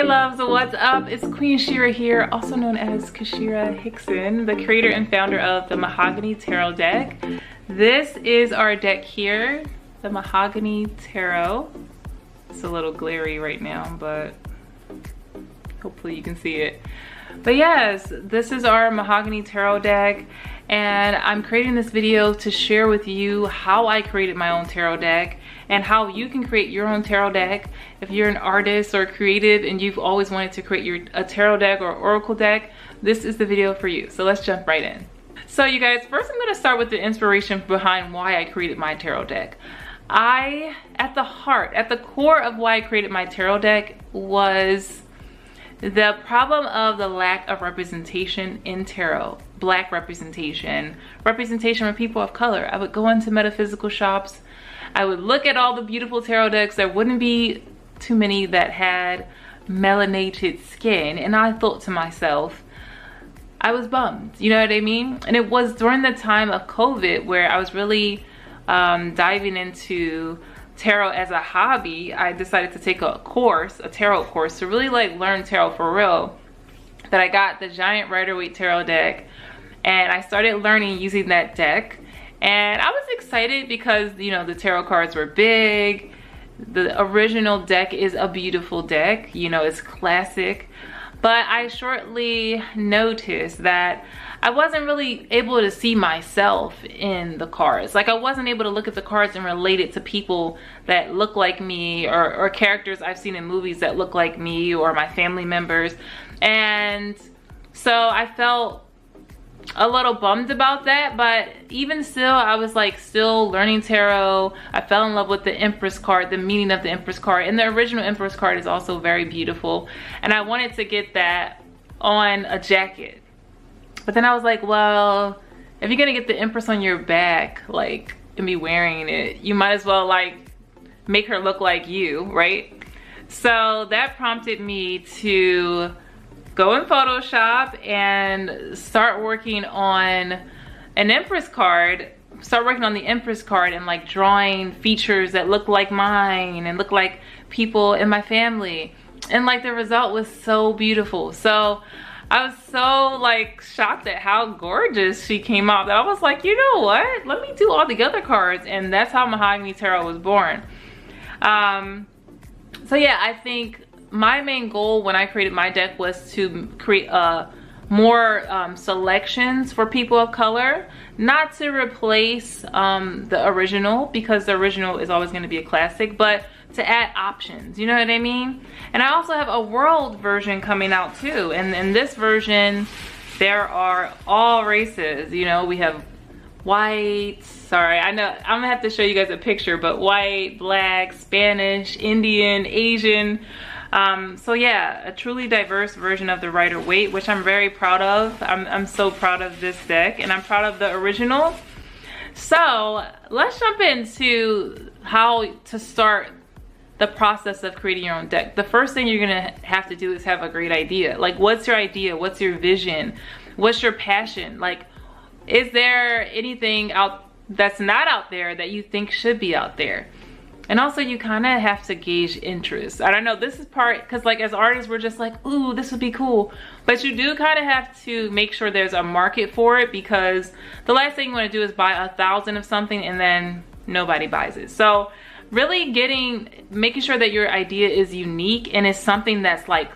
Hey loves, what's up? It's Queen Shira here, also known as Kashira Hickson, the creator and founder of the Mahogany Tarot deck. This is our deck here, the Mahogany Tarot. It's a little glary right now, but hopefully you can see it. But yes, this is our Mahogany Tarot deck, and I'm creating this video to share with you how I created my own tarot deck and how you can create your own tarot deck. If you're an artist or creative and you've always wanted to create a tarot deck or oracle deck, this is the video for you. So let's jump right in. So you guys, first I'm going to start with the inspiration behind why I created my tarot deck. At the core of why I created my tarot deck was the problem of the lack of representation in tarot. Black representation for people of color. I would go into metaphysical shops, I would look at all the beautiful tarot decks. There wouldn't be too many that had melanated skin, and I thought to myself, I was bummed, you know what I mean? And it was during the time of COVID where I was really diving into tarot as a hobby. I decided to take a tarot course to really like learn tarot for real. That I got the giant Rider-Waite tarot deck, and I started learning using that deck. And I was excited because, you know, the tarot cards were big. The original deck is a beautiful deck, you know, it's classic. But I shortly noticed that I wasn't really able to see myself in the cards. Like, I wasn't able to look at the cards and relate it to people that look like me, or characters I've seen in movies that look like me, or my family members. And so I felt a little bummed about that, but even still, I was like still learning tarot. I fell in love with the Empress card, the meaning of the Empress card, and the original Empress card is also very beautiful, and I wanted to get that on a jacket. But then I was like, well, if you're gonna get the Empress on your back, like, and be wearing it, you might as well like make her look like you, right? So that prompted me to go in Photoshop and start working on an Empress card, and like drawing features that look like mine and look like people in my family. And like the result was so beautiful. So I was so like shocked at how gorgeous she came out that I was like, you know what? Let me do all the other cards. And that's how Mahogany Tarot was born. So yeah, I think my main goal when I created my deck was to create more selections for people of color, not to replace the original, because the original is always going to be a classic, but to add options, you know what I mean? And I also have a world version coming out too, and in this version there are all races. You know, we have white, sorry, I know I'm gonna have to show you guys a picture, but white, black, Spanish, Indian, Asian. So yeah, a truly diverse version of the Rider-Waite, which I'm very proud of. I'm so proud of this deck, and I'm proud of the original. So let's jump into how to start the process of creating your own deck. The first thing you're gonna have to do is have a great idea. Like, what's your idea? What's your vision? What's your passion? Like, is there anything out that's not out there that you think should be out there? And also, you kind of have to gauge interest. I don't know, this is part, because like as artists, we're just like, ooh, this would be cool. But you do kind of have to make sure there's a market for it, because the last thing you want to do is buy 1,000 of something and then nobody buys it. So really making sure that your idea is unique and is something that's like,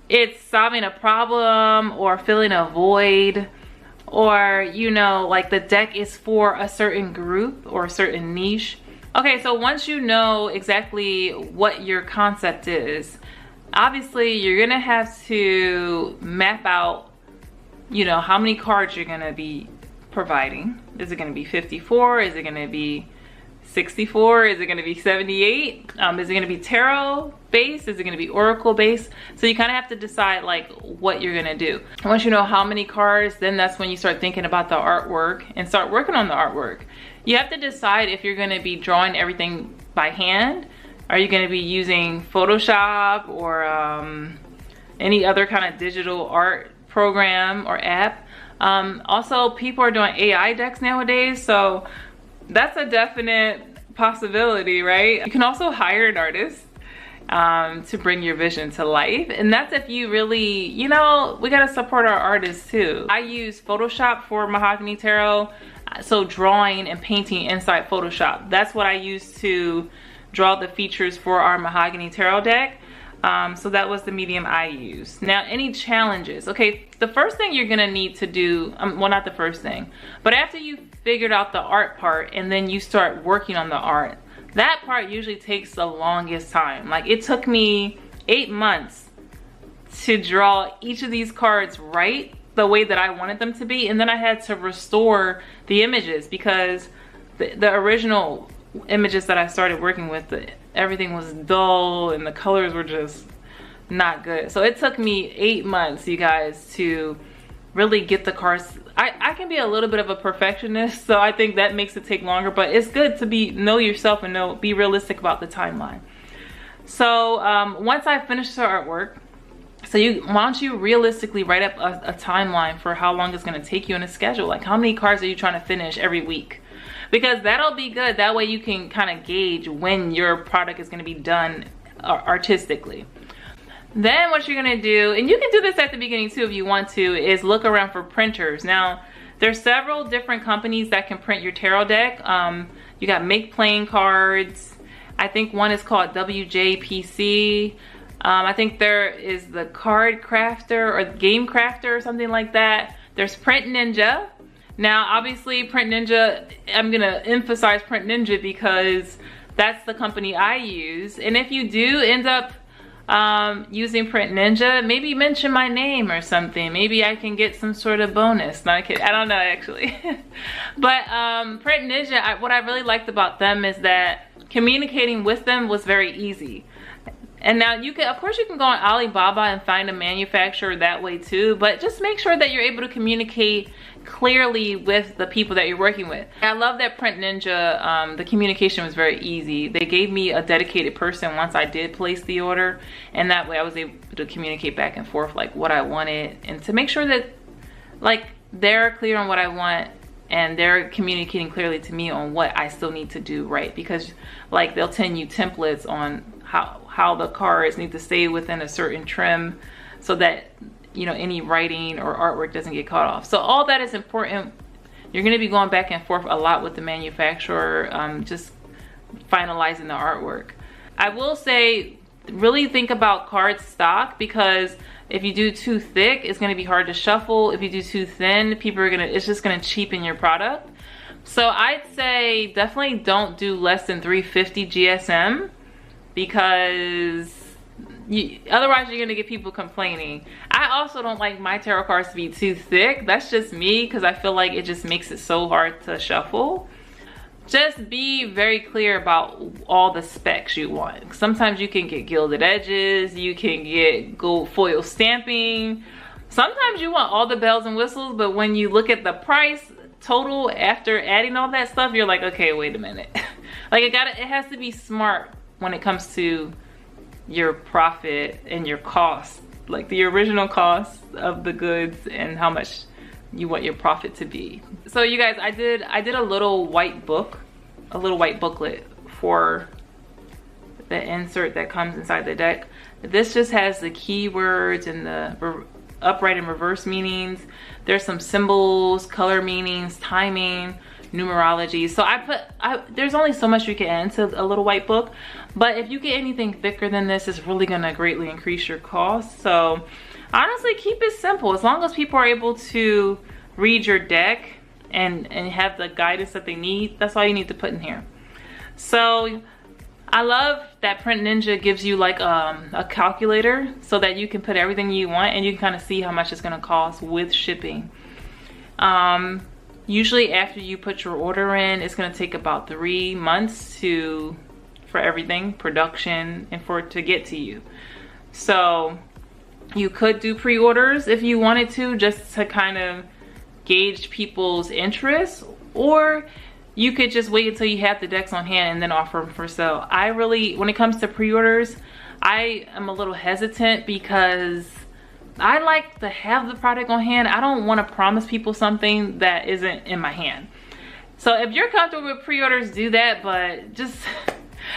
it's solving a problem or filling a void, or, you know, like the deck is for a certain group or a certain niche. Okay, so once you know exactly what your concept is, obviously you're gonna have to map out, you know, how many cards you're gonna be providing. Is it gonna be 54? Is it gonna be 64? Is it gonna be 78? Is it gonna be tarot based? Is it gonna be oracle based? So you kind of have to decide like what you're gonna do. Once you know how many cards, then that's when you start thinking about the artwork and start working on the artwork. You have to decide if you're gonna be drawing everything by hand. Are you gonna be using Photoshop or any other kind of digital art program or app? Also, people are doing AI decks nowadays, so that's a definite possibility, right? You can also hire an artist. to bring your vision to life. And that's if you really, you know, we gotta support our artists too. I use Photoshop for Mahogany Tarot, so drawing and painting inside Photoshop. That's what I use to draw the features for our Mahogany Tarot deck. So that was the medium I used. Now, any challenges? Okay, the first thing you're gonna need to do, well, not the first thing, but after you figured out the art part and then you start working on the art, that part usually takes the longest time. Like, it took me 8 months to draw each of these cards right the way that I wanted them to be, and then I had to restore the images because the original images that I started working with, everything was dull and the colors were just not good. So it took me 8 months, you guys, to really get the cards. I can be a little bit of a perfectionist, so I think that makes it take longer, but it's good to know yourself and be realistic about the timeline. So once I finished the artwork, so why don't you realistically write up a timeline for how long it's going to take you on a schedule. Like, how many cards are you trying to finish every week? Because that'll be good. That way you can kind of gauge when your product is going to be done artistically. Then what you're gonna do, and you can do this at the beginning too if you want to, is look around for printers. Now, there's several different companies that can print your tarot deck. You got Make Playing Cards. I think one is called WJPC. I think there is the Card Crafter or Game Crafter or something like that. There's Print Ninja. Now, obviously, Print Ninja, I'm gonna emphasize Print Ninja because that's the company I use. And if you do end up using Print Ninja, maybe mention my name or something. Maybe I can get some sort of bonus. Not kidding. I don't know, actually. But Print Ninja, what I really liked about them is that communicating with them was very easy. And now you can, of course, you can go on Alibaba and find a manufacturer that way too, but just make sure that you're able to communicate clearly with the people that you're working with. I love that Print Ninja, the communication was very easy. They gave me a dedicated person once I did place the order, and that way I was able to communicate back and forth like what I wanted, and to make sure that like they're clear on what I want and they're communicating clearly to me on what I still need to do right, because like they'll send you templates on how the cards need to stay within a certain trim so that, you know, any writing or artwork doesn't get cut off. So all that is important. You're going to be going back and forth a lot with the manufacturer, just finalizing the artwork. I will say, really think about card stock, because if you do too thick, it's going to be hard to shuffle. If you do too thin, it's just going to cheapen your product. So I'd say definitely don't do less than 350 GSM, because otherwise you're gonna get people complaining. I also don't like my tarot cards to be too thick. That's just me, because I feel like it just makes it so hard to shuffle. Just be very clear about all the specs you want. Sometimes you can get gilded edges, you can get gold foil stamping. Sometimes you want all the bells and whistles, but when you look at the price total after adding all that stuff, you're like, okay, wait a minute. Like it has to be smart when it comes to your profit and your cost, like the original cost of the goods and how much you want your profit to be. So you guys, I did a little white book, a little white booklet for the insert that comes inside the deck. This just has the keywords and the upright and reverse meanings. There's some symbols, color meanings, timing, numerology. So there's only so much you can add into a little white book, but if you get anything thicker than this, it's really gonna greatly increase your cost. So honestly, keep it simple. As long as people are able to read your deck and have the guidance that they need, that's all you need to put in here. So I love that Print Ninja gives you like a calculator so that you can put everything you want and you can kind of see how much it's gonna cost with shipping. Usually after you put your order in, it's gonna take about 3 months for everything, production, and for it to get to you. So you could do pre-orders if you wanted to, just to kind of gauge people's interest, or you could just wait until you have the decks on hand and then offer them for sale. When it comes to pre-orders, I am a little hesitant because I like to have the product on hand. I don't want to promise people something that isn't in my hand. So if you're comfortable with pre-orders, do that, but just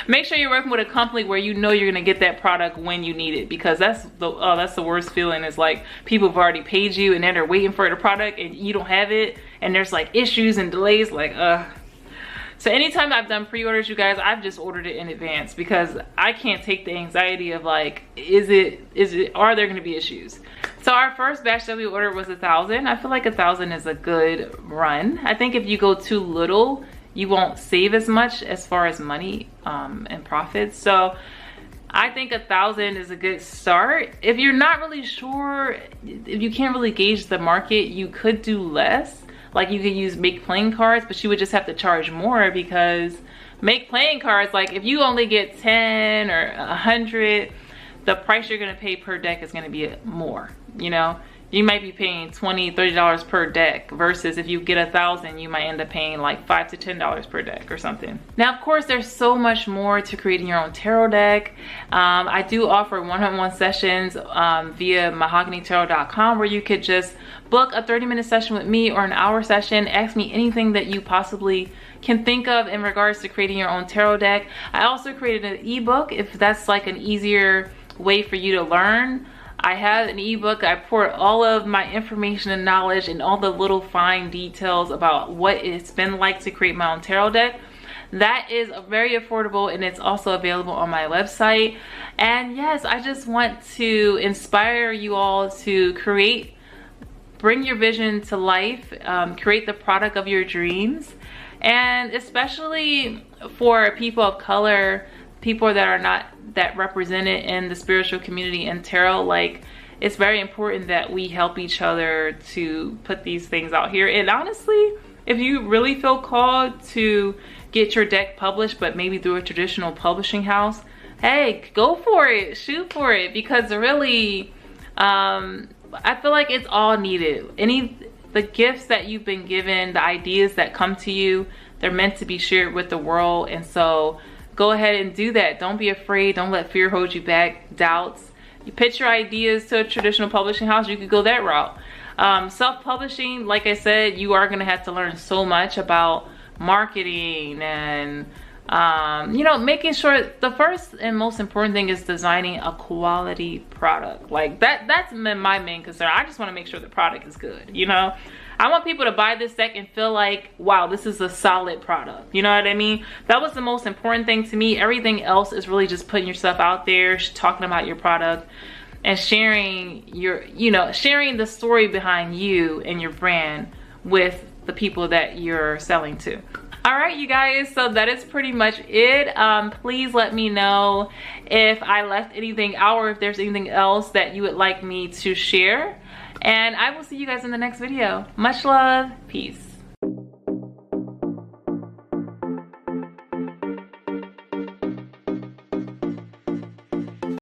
Make sure you're working with a company where you know you're gonna get that product when you need it, because that's the worst feeling. Is like people have already paid you and then they're waiting for the product and you don't have it, and there's like issues and delays, like So anytime I've done pre-orders, you guys, I've just ordered it in advance, because I can't take the anxiety of like, are there gonna be issues? So our first batch that we ordered was 1,000. I feel like 1,000 is a good run. I think if you go too little, you won't save as much as far as money and profits. So I think 1,000 is a good start. If you're not really sure, if you can't really gauge the market, you could do less. Like you could use make playing cards, but you would just have to charge more, because make playing cards, like if you only get 10 or 100, the price you're gonna pay per deck is gonna be more, you know? You might be paying $20, $30 per deck, versus if you get 1,000, you might end up paying like $5 to $10 per deck or something. Now, of course, there's so much more to creating your own tarot deck. I do offer one-on-one sessions via mahoganytarot.com, where you could just book a 30-minute session with me, or an hour session. Ask me anything that you possibly can think of in regards to creating your own tarot deck. I also created an ebook, if that's like an easier way for you to learn. I have an ebook. I poured all of my information and knowledge and all the little fine details about what it's been like to create my own tarot deck. That is very affordable, and it's also available on my website. And yes, I just want to inspire you all to bring your vision to life, create the product of your dreams. And especially for people of color, people that are not that represented in the spiritual community and tarot, like, it's very important that we help each other to put these things out here. And honestly, if you really feel called to get your deck published, but maybe through a traditional publishing house, hey, go for it, shoot for it, because really I feel like it's all needed. The gifts that you've been given, the ideas that come to you, they're meant to be shared with the world. And so go ahead and do that. Don't be afraid. Don't let fear hold you back, doubts. You pitch your ideas to a traditional publishing house, you could go that route. Self-publishing, like I said, you are gonna have to learn so much about marketing and you know, making sure the first and most important thing is designing a quality product. Like that's my main concern. I just want to make sure the product is good, you know. I want people to buy this deck and feel like, wow, this is a solid product. You know what I mean? That was the most important thing to me. Everything else is really just putting yourself out there, talking about your product, and sharing sharing the story behind you and your brand with the people that you're selling to. All right, you guys, so that is pretty much it. Please let me know if I left anything out, or if there's anything else that you would like me to share. And I will see you guys in the next video. Much love. Peace.